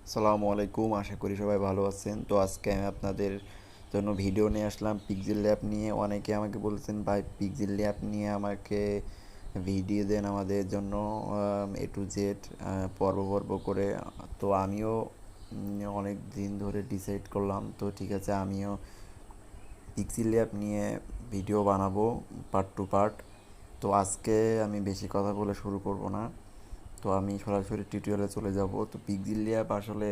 আসসালামু আলাইকুম, আশা করি সবাই ভালো আছেন। তো আজকে আমি আপনাদের জন্য ভিডিও নিয়ে আসলাম পিক্সেল ল্যাব নিয়ে। অনেকে আমাকে বলছেন ভাই পিক্সেল ল্যাব নিয়ে আমাকে ভিডিও দেন আমাদের জন্য এ টু জেড পর্ব পর্ব করে। তো আমিও অনেক দিন ধরে ডিসাইড করলাম, তো ঠিক আছে আমিও পিক্সেল ল্যাব নিয়ে ভিডিও বানাবো পার্ট টু পার্ট। তো আজকে আমি বেশি কথা বলে শুরু করব না, তো আমি সরাসরি টিউটোরিয়ালে চলে যাব। তো পিক্সেল ল্যাব আসলে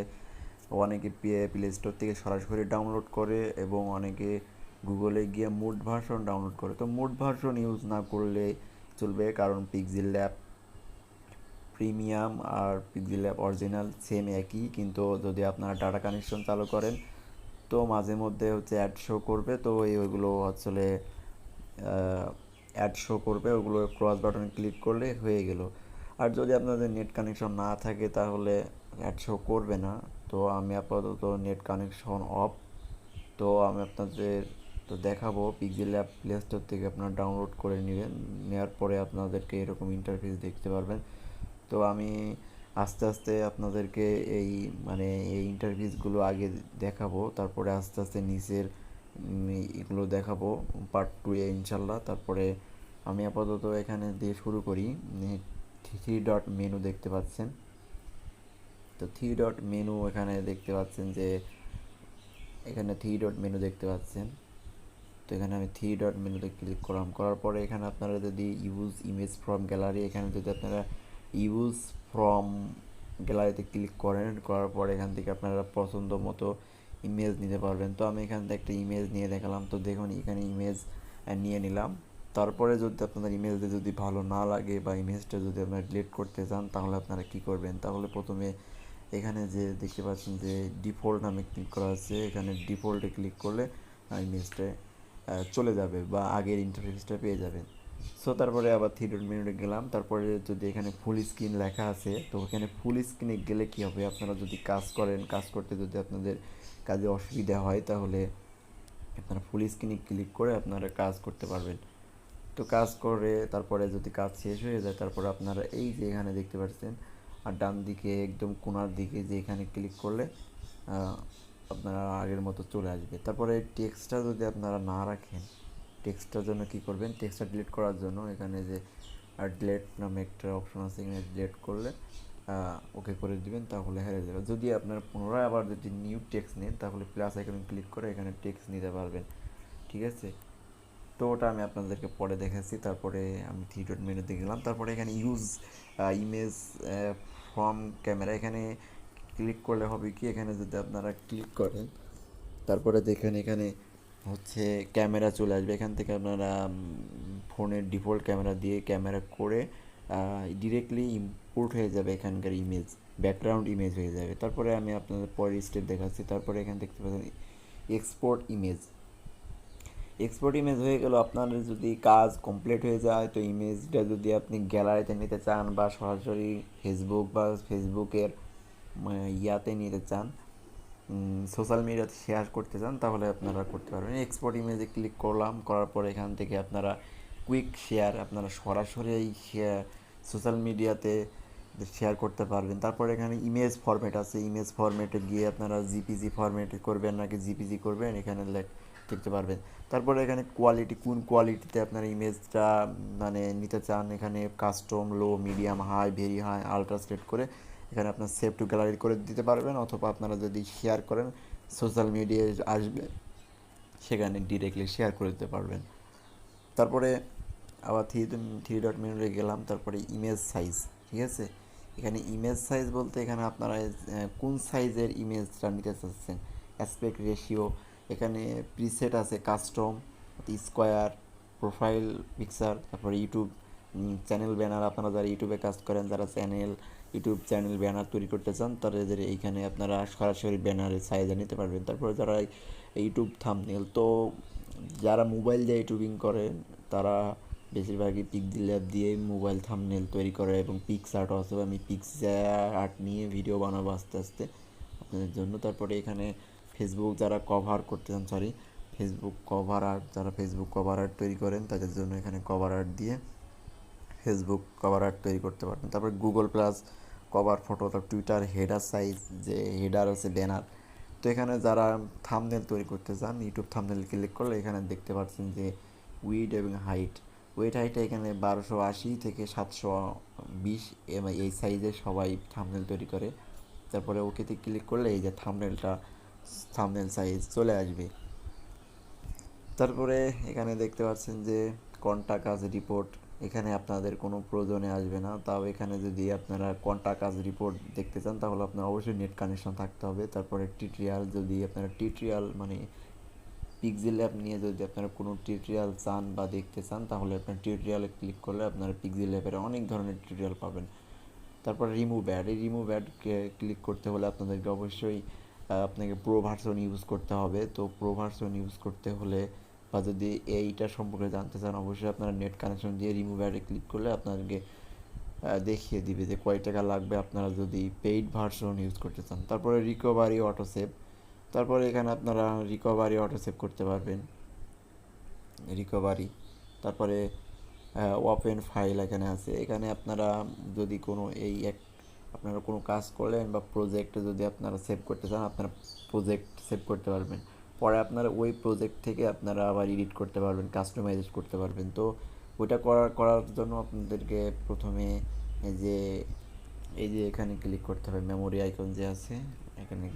অনেকে প্লে স্টোর থেকে সরাসরি ডাউনলোড করে এবং অনেকে গুগলে গিয়ে মুড ভার্সন ডাউনলোড করে। তো মুড ভার্সন ইউজ না করলে চলবে, কারণ পিক্সেল ল্যাব প্রিমিয়াম আর পিক্সেল ল্যাব অরিজিনাল সেম একই, কিন্তু যদি আপনারা ডাটা কানেকশন চালু করেন তো মাঝে মধ্যে হচ্ছে অ্যাড শো করবে। তো ওইগুলো আসলে অ্যাড শো করবে, ওগুলো ক্রস বাটনে ক্লিক করলে হয়ে গেল। আর যদি আপনাদের নেট কানেকশন না থাকে তাহলে অ্যাড শো করবে না। তো আমি আপাতত নেট কানেকশন অফ। তো আমি আপনাদের তো দেখাবো পিক্সেল অ্যাপ প্লে স্টোর থেকে আপনারা ডাউনলোড করে নেবেন। নেওয়ার পরে আপনাদেরকে এরকম ইন্টারফেস দেখতে পারবেন। তো আমি আস্তে আস্তে আপনাদেরকে এই মানে এই ইন্টারফেসগুলো আগে দেখাবো, তারপরে আস্তে আস্তে নিচের এগুলো দেখাবো পার্ট টু এ ইনশাল্লাহ। তারপরে আমি আপাতত এখানে দিয়ে শুরু করি। থ্রি ডট মেনু দেখতে পাচ্ছেন, তো থ্রি ডট মেনু এখানে দেখতে পাচ্ছেন যে এখানে থ্রি ডট মেনু দেখতে পাচ্ছেন। তো এখানে আমি থ্রি ডট মেনুতে ক্লিক করলাম, করার পরে এখানে আপনারা যদি ইউজ ইমেজ ফ্রম গ্যালারি, এখানে যদি আপনারা ইউজ ফ্রম গ্যালারিতে ক্লিক করেন, করার পরে এখান থেকে আপনারা পছন্দ মতো ইমেজ নিতে পারবেন। তো আমি এখান থেকে একটা ইমেজ নিয়ে দেখালাম। তো দেখুন এখানে ইমেজ নিয়ে নিলাম। তারপরে যদি আপনাদের ইমেজটা যদি ভালো না লাগে বা ইমেজটা যদি আপনারা ডিলিট করতে চান তাহলে আপনারা কী করবেন, তাহলে প্রথমে এখানে যে দেখতে পাচ্ছেন যে ডিফল্ট নামে ক্লিক করা আছে, এখানে ডিফল্টে ক্লিক করলে ইমেজটা চলে যাবে বা আগের ইন্টারফেসটা পেয়ে যাবেন। সো তারপরে আবার থ্রি ডট মেনুতে গেলাম। তারপরে যদি এখানে ফুল স্ক্রিন লেখা আছে, তো এখানে ফুল স্ক্রিনে গেলে কী হবে, আপনারা যদি কাজ করেন, কাজ করতে যদি আপনাদের কাজে অসুবিধা হয় তাহলে আপনারা ফুল স্ক্রিনে ক্লিক করে আপনারা কাজ করতে পারবেন। তো কাজ করে তারপরে যদি কাজ শেষ হয়ে যায় তারপরে আপনারা এই যে এখানে দেখতে পাচ্ছেন আর ডান দিকে একদম কোনার দিকে যে এখানে ক্লিক করলে আপনারা আগের মতো চলে আসবে। তারপরে টেক্সটটা যদি আপনারা না রাখেন, টেক্সটটার জন্য কী করবেন, টেক্সটটা ডিলিট করার জন্য এখানে যে ডিলেট নামে একটা অপশন আছে, এখানে ডিলিট করলে ওকে করে দিবেন, তাহলে হেরে যাবে। যদি আপনার পুনরায় আবার যদি নিউ টেক্সট নেন তাহলে প্লাস আইকনে ক্লিক করে এখানে টেক্সট নিতে পারবেন। ঠিক আছে, তো ওটা আমি আপনাদেরকে পরে দেখাচ্ছি। তারপরে আমি থ্রি ডট মেনুতে গেলাম, তারপরে এখানে ইউজ ইমেজ ফ্রম ক্যামেরা এখানে ক্লিক করলে হবে কি, এখানে যদি আপনারা ক্লিক করেন তারপরে দেখেন এখানে হচ্ছে ক্যামেরা চলে আসবে। এখান থেকে আপনারা ফোনের ডিফল্ট ক্যামেরা দিয়ে ক্যামেরা করে ডিরেক্টলি ইম্পোর্ট হয়ে যাবে এখানকার ইমেজ, ব্যাকগ্রাউন্ড ইমেজ হয়ে যাবে। তারপরে আমি আপনাদের পরের স্টেপ দেখাচ্ছি। তারপরে এখানে দেখতে পাচ্ছেন এক্সপোর্ট ইমেজ। এক্সপোর্ট ইমেজ হয়ে গেল। আপনার যদি কাজ কমপ্লিট হয়ে যায় তো ইমেজটা যদি আপনি গ্যালারিতে নিতে চান বা সরাসরি ফেসবুক বা ফেসবুকের ইয়াতে নিতে চান, সোশ্যাল মিডিয়াতে শেয়ার করতে চান, তাহলে আপনারা করতে পারবেন। এক্সপোর্ট ইমেজে ক্লিক করলাম, করার পরে এখান থেকে আপনারা কুইক শেয়ার আপনারা সরাসরি এই সোশ্যাল মিডিয়াতে শেয়ার করতে পারবেন। তারপরে এখানে ইমেজ ফরম্যাট আছে, ইমেজ ফরম্যাটে গিয়ে আপনারা জিপিজি ফরম্যাটে করবেন নাকি জিপিজি করবেন এখানে দেখতে পারবেন। তারপরে এখানে কোয়ালিটি, কোন কোয়ালিটিতে আপনারা ইমেজটা মানে নিতে চান, এখানে custom, low, medium, high, very high, ultra select করে এখানে আপনার সেভ টু গ্যালারি করে দিতে পারবেন, অথবা আপনারা যদি শেয়ার করেন সোশ্যাল মিডিয়ায় আসবে সেখানে ডিরেক্টলি শেয়ার করে দিতে পারবেন। তারপরে আবার থ্রি ডট মেনুতে গেলাম, তারপরে ইমেজ সাইজ। ঠিক আছে, এখানে ইমেজ সাইজ বলতে এখানে আপনারা কোন সাইজের ইমেজটা নিতে চাচ্ছেন, অ্যাসপেক্ট রেশিও, এখানে প্রিসেট আছে কাস্টম, স্কোয়ার, প্রোফাইল পিকচার, তারপরে ইউটিউব চ্যানেল ব্যানার। আপনারা যারা ইউটিউবে কাজ করেন, যারা ইউটিউব চ্যানেল ব্যানার তৈরি করতে চান তাদের এইখানে আপনারা সরাসরি ব্যানারের সাইজে নিতে পারবেন। তারপরে যারা ইউটিউব থাম্বনেল, তো যারা মোবাইল দিয়ে ইউটিউবিং করেন তারা বেশিরভাগই পিক্সেল ল্যাব দিয়ে মোবাইল থাম্বনেল তৈরি করে এবং পিক্স আর্ট আছে। আমি পিক্স আর্ট নিয়ে ভিডিও বানাবো আস্তে আস্তে আপনাদের জন্য। তারপরে এখানে ফেসবুক যারা কভার করতে চান, ফেসবুক কভার আর্ট, যারা ফেসবুক কভার আর্ট তৈরি করেন তাদের জন্য এখানে কভার আর্ট দিয়ে ফেসবুক কভার আর্ট তৈরি করতে পারবেন। তারপরে গুগল প্লাস কভার ফটো, তার টুইটার হেডার সাইজ, যে হেডার আছে ব্যানার। তো এখানে যারা থাম্বনেল তৈরি করতে চান, ইউটিউব থাম্বনেল ক্লিক করলে এখানে দেখতে পাচ্ছেন যে উইড এবং হাইট, ওয়েট হাইটে এখানে 1280 থেকে 720 এই সাইজে সবাই থাম্বনেল তৈরি করে। তারপরে ওকেতে ক্লিক করলে এই যে থাম্বনেল সাইজ চলে আসবে। তারপরে এখানে দেখতে পাচ্ছেন যে কন্টাক্ট আজ রিপোর্ট, এখানে আপনাদের কোনো প্রয়োজনে আসবে না। তাও এখানে যদি আপনারা কন্টাক্ট আজ রিপোর্ট দেখতে চান তাহলে আপনার অবশ্যই নেট কানেকশন থাকতে হবে। তারপরে টিউটোরিয়াল, যদি আপনারা টিউটোরিয়াল মানে পিক্সেল অ্যাপ নিয়ে যদি আপনারা কোনো টিউটোরিয়াল চান বা দেখতে চান তাহলে আপনার টিউটোরিয়ালে ক্লিক করলে আপনারা পিক্সেল অ্যাপের অনেক ধরনের টিউটোরিয়াল পাবেন। তারপর রিমুভ অ্যাড, এই রিমুভ অ্যাডকে ক্লিক করতে হলে আপনাদেরকে অবশ্যই আপনাকে প্রো ভার্সন ইউজ করতে হবে। তো প্রো ভার্সন ইউজ করতে হলে বা যদি এইটা সম্পর্কে জানতে চান অবশ্যই আপনারা নেট কানেকশন দিয়ে রিমুভ অ্যাডে ক্লিক করলে আপনাদেরকে দেখিয়ে দিবে যে কয় টাকা লাগবে আপনারা যদি পেইড ভার্সন ইউজ করতে চান। তারপরে রিকভারি অটো সেভ, তারপরে এখানে আপনারা রিকভারি অটো সেভ করতে পারবেন, রিকভারি। তারপরে ওপেন ফাইল এখানে আছে, এখানে আপনারা যদি কোনো আপনারা কোনো কাজ করলেন বা প্রজেক্টে যদি আপনারা সেভ করতে চান আপনারা প্রজেক্ট সেভ করতে পারবেন। পরে আপনারা ওই প্রজেক্ট থেকে আপনারা আবার এডিট করতে পারবেন, কাস্টমাইজ করতে পারবেন। তো ওইটা করার জন্য আপনাদেরকে প্রথমে এই যে এখানে ক্লিক করতে হবে, মেমোরি আইকন যে আছে এখানে,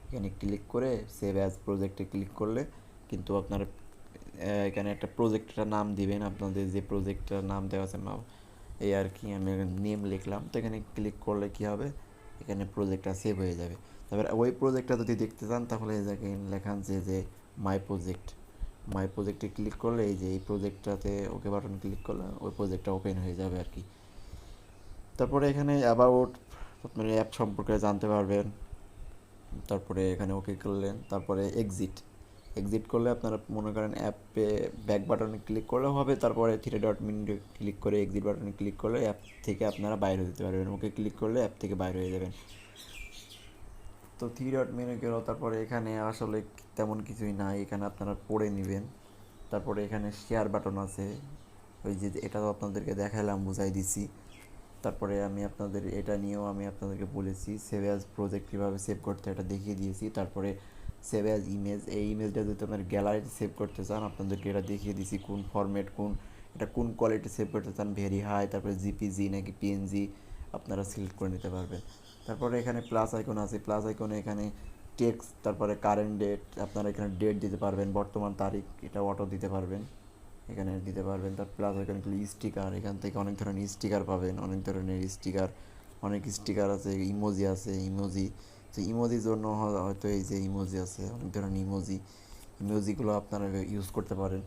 এখানে ক্লিক করে সেভ অ্যাজ প্রজেক্টে ক্লিক করলে কিন্তু আপনারা এখানে একটা প্রজেক্টটার নাম দিবেন, আপনাদের যে প্রজেক্টটার নাম দেওয়া আছে এই আর কি, আমি নেম লিখলাম। তো এখানে ক্লিক করলে কী হবে, এখানে প্রজেক্টটা সেভ হয়ে যাবে। তারপরে ওই প্রজেক্টটা যদি দেখতে চান তাহলে দেখেন লেখা আছে যে মাই প্রজেক্টে ক্লিক করলে এই যে এই প্রজেক্টটাতে ওকে বাটন ক্লিক করলে ওই প্রজেক্টটা ওপেন হয়ে যাবে আর কি। তারপরে এখানে অ্যাবাউট, আপনার অ্যাপ সম্পর্কে জানতে পারবেন। তারপরে এখানে ওকে করলেন, তারপরে এক্সিট করলে আপনারা মনে করেন অ্যাপে ব্যাক বাটনে ক্লিক করলেও হবে। তারপরে থ্রি ডট মেনুতে ক্লিক করে এক্সিট বাটনে ক্লিক করলে অ্যাপ থেকে আপনারা বাইরে হতে পারবেন, ওকে ক্লিক করলে অ্যাপ থেকে বাইরে হয়ে যাবেন। তো থ্রি ডট মেনু গেল, তারপরে এখানে আসলে তেমন কিছুই নাই, এখানে আপনারা পড়ে নেবেন। তারপরে এখানে শেয়ার বাটন আছে, ওই যে এটা তো আপনাদেরকে দেখালাম, বুঝাই দিছি। তারপরে আমি আপনাদের এটা নিয়েও আমি আপনাদেরকে বলেছি, সেভ অ্যাজ প্রজেক্ট কীভাবে সেভ করতে এটা দেখিয়ে দিয়েছি। তারপরে সেভ অ্যাজ ইমেজ, এই ইমেজটা যদি আপনার গ্যালারিতে সেভ করতে চান আপনাদেরকে এটা দেখিয়ে দিয়েছি কোন ফরম্যাট, এটা কোন কোয়ালিটি সেভ করতে চান, ভেরি হাই, তারপরে জিপিজি নাকি পিএনজি আপনারা সিলেক্ট করে নিতে পারবেন। তারপরে এখানে প্লাস আইকন আছে, প্লাস আইকনে এখানে টেক্সট, তারপরে কারেন্ট ডেট, আপনারা এখানে ডেট দিতে পারবেন, বর্তমান তারিখ, এটা অটো দিতে পারবেন, এখানে দিতে পারবেন। তার প্লাস এখানে স্টিকার, এখান থেকে অনেক ধরনের স্টিকার পাবেন, অনেক ধরনের স্টিকার, অনেক স্টিকার আছে, ইমোজি আছে, তো ইমোজির জন্য হয়তো এই যে ইমোজি আছে, অনেক ধরনের ইমোজিগুলো আপনারা ইউজ করতে পারেন।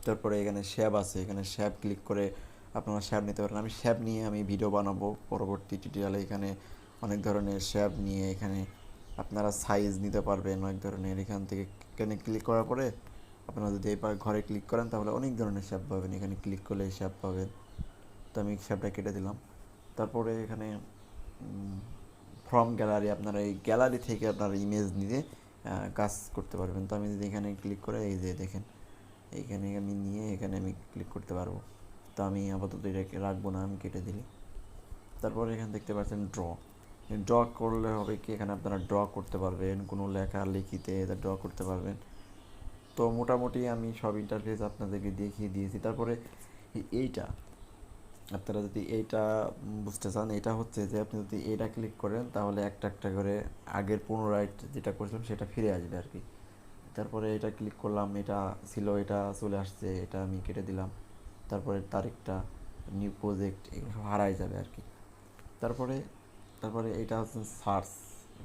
তারপরে এখানে শ্যাপ আছে, এখানে শ্যাপ ক্লিক করে আপনারা শ্যাপ নিতে পারেন। আমি ভিডিও বানাবো পরবর্তী টিউটোরিয়ালে। এখানে অনেক ধরনের শ্যাপ নিয়ে এখানে আপনারা সাইজ নিতে পারবেন অনেক ধরনের। এখান থেকে এখানে ক্লিক করার পরে আপনারা যদি এই ঘরে ক্লিক করেন তাহলে অনেক ধরনের শ্যাপ পাবেন, এখানে ক্লিক করলে এই শ্যাপ পাবেন। তো আমি শ্যাপটা কেটে দিলাম। তারপরে এখানে ফ্রম গ্যালারি, আপনারা এই গ্যালারি থেকে আপনারা ইমেজ নিয়ে কাজ করতে পারবেন। তো আমি যদি এখানে ক্লিক করে এই যে দেখেন এইখানে আমি নিয়ে এখানে আমি ক্লিক করতে পারবো। তো আমি আপাতত এটাকে রাখবো না, আমি কেটে দিই। তারপরে এখানে দেখতে পাচ্ছেন ড্র করলে হবে কি, এখানে আপনারা ড্র করতে পারবেন, কোনো লেখা লিখিতে ড্র করতে পারবেন। তো মোটামুটি আমি সব ইন্টারফেস আপনাদেরকে দেখিয়ে দিয়েছি। তারপরে এইটা আপনারা যদি এইটা বুঝতে চান, এটা হচ্ছে যে আপনি যদি এটা ক্লিক করেন তাহলে একটা একটা করে আগের পুনরায় যেটা করেছিলাম সেটা ফিরে আসবে আর কি। তারপরে এটা ক্লিক করলাম, এটা ছিল, এটা চলে আসছে, এটা আমি কেটে দিলাম। তারপরে তারিখটা, নিউ প্রজেক্ট, এগুলো সব হারাই যাবে আর কি। তারপরে তারপরে এটা হচ্ছে সার্চ,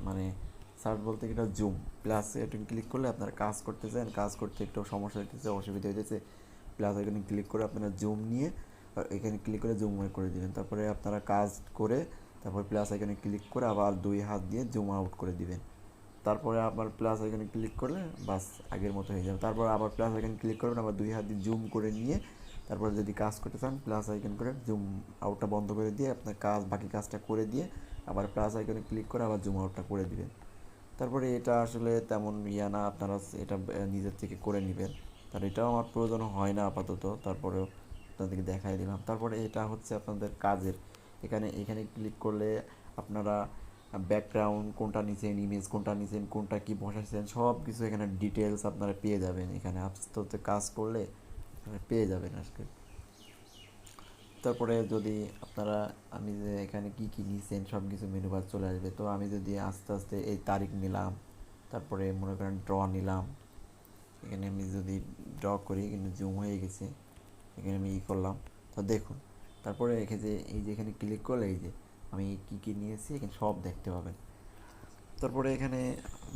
মানে সার্চ বলতে এটা জুম, প্লাস এটা ক্লিক করলে আপনারা কাজ করতে একটু সমস্যা হইতেছে, অসুবিধা হইতেছে, প্লাস এখানে ক্লিক করে আপনারা জুম নিয়ে এখানে ক্লিক করে জুম করে দিবেন। তারপরে আপনারা কাজ করে তারপর প্লাস এখানে ক্লিক করে আবার দুই হাত দিয়ে জুম আউট করে দিবেন। তারপরে আবার প্লাস আইকনে ক্লিক করলে বাস আগের মতো হয়ে যাবে। তারপর আবার প্লাস আইকনে ক্লিক করবেন, আবার দুই হাত দিয়ে জুম করে নিয়ে তারপরে যদি কাজ করতে চান প্লাস আইকন করে জুম আউটটা বন্ধ করে দিয়ে আপনার বাকি কাজটা করে দিয়ে আবার প্লাস আইকনে ক্লিক করে আবার জুম আউটটা করে দিবেন। তারপরে এটা আসলে তেমন না, আপনারা এটা নিজের থেকে করে নেবেন, তার এটাও আমার প্রয়োজন হয় না আপাতত, তারপরেও আপনাদেরকে দেখাই দিলাম। তারপরে এটা হচ্ছে আপনাদের কাজের, এখানে এখানে ক্লিক করলে আপনারা ব্যাকগ্রাউন্ড কোনটা নিছেন, ইমেজ কোনটা নিছেন, কোনটা কি বসাচ্ছেন, সব কিছু এখানে ডিটেলস আপনারা পেয়ে যাবেন। এখানে আস্তে আস্তে কাজ করলে পেয়ে যাবেন আজকে। তারপরে যদি আপনারা, আমি যে এখানে কি কি নিছেন সব কিছু মেনু বার চলে আসবে। তো আমি যদি আস্তে আস্তে এই তারিখ নিলাম, তারপরে মনে করেন ড্র নিলাম, এখানে আমি যদি ড্র করি কিন্তু জুম হয়ে গেছে, এখানে আমি করলাম। তো দেখুন, তারপরে রেখে যে এই যে এখানে ক্লিক করলে এই যে আমি কী কী নিয়েছি এখানে সব দেখতে পাবেন। তারপরে এখানে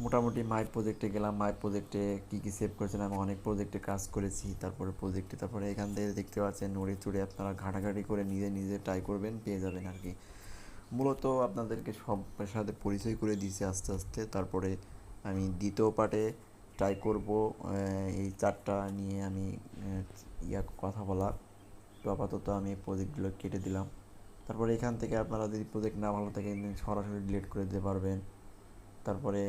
মোটামুটি মাই প্রজেক্টে গেলাম, মাই প্রজেক্টে কী কী সেভ করেছিলাম, আমি অনেক প্রজেক্টে কাজ করেছি। তারপরে প্রজেক্টে, তারপরে এখান থেকে দেখতে পাচ্ছেন নড়ে চড়ে আপনারা ঘাটাঘাটি করে নিজে নিজে ট্রাই করবেন, পেয়ে যাবেন আর কি। মূলত আপনাদেরকে সব সাথে পরিচয় করে দিয়েছি আস্তে আস্তে। তারপরে আমি দ্বিতীয় পার্টে ট্রাই করব এই চারটা নিয়ে আমি কথা বলার। তো আপাতত আমি প্রজেক্টগুলো কেটে দিলাম। তারপরে এখান থেকে আপনারা যদি প্রজেক্ট না ভালো থাকে সরাসরি ডিলিট করে দিতে পারবেন। তারপরে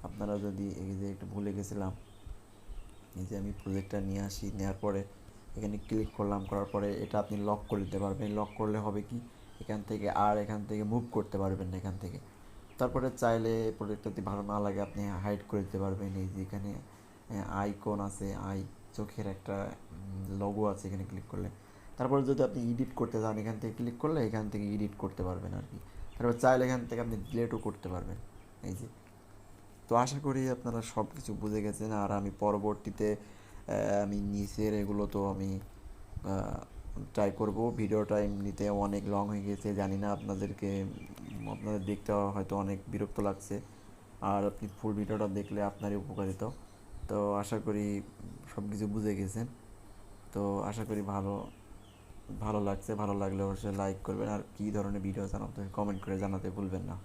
আপনারা যদি এই যে একটু ভুলে গেছিলাম, এই যে আমি প্রজেক্টটা নিয়ে আসি, নেওয়ার পরে এখানে ক্লিক করলাম, করার পরে এটা আপনি লক করে দিতে পারবেন। লক করলে হবে কি, এখান থেকে মুভ করতে পারবেন না এখান থেকে। তারপরে চাইলে প্রোডাক্টটা যদি ভালো না লাগে আপনি হাইড করে দিতে পারবেন। এই যে এখানে আইকন আছে, চোখের একটা লোগো আছে, এখানে ক্লিক করলে। তারপরে যদি আপনি এডিট করতে চান এখান থেকে ক্লিক করলে এখান থেকে এডিট করতে পারবেন আর কি। তারপর চাইলে এখান থেকে আপনি ডিলেটও করতে পারবেন। এই যে, তো আশা করি আপনারা সব কিছু বুঝে গেছেন। আর আমি পরবর্তীতে আমি নিচের এগুলো তো আমি ট্রাই করব। ভিডিওটা এমনিতে অনেক লং হয়ে গেছে, জানি না আপনাদের দেখতে হয়তো অনেক বিরক্ত লাগছে। আর আপনি ফুল ভিডিওটা দেখলে আপনারই উপকারিত। তো আশা করি সব কিছু বুঝে গেছেন। তো আশা করি ভালো ভালো লাগছে। ভালো লাগলে অবশ্যই লাইক করবেন, আর কী ধরনের ভিডিও চান আপনি কমেন্ট করে জানাতে ভুলবেন না।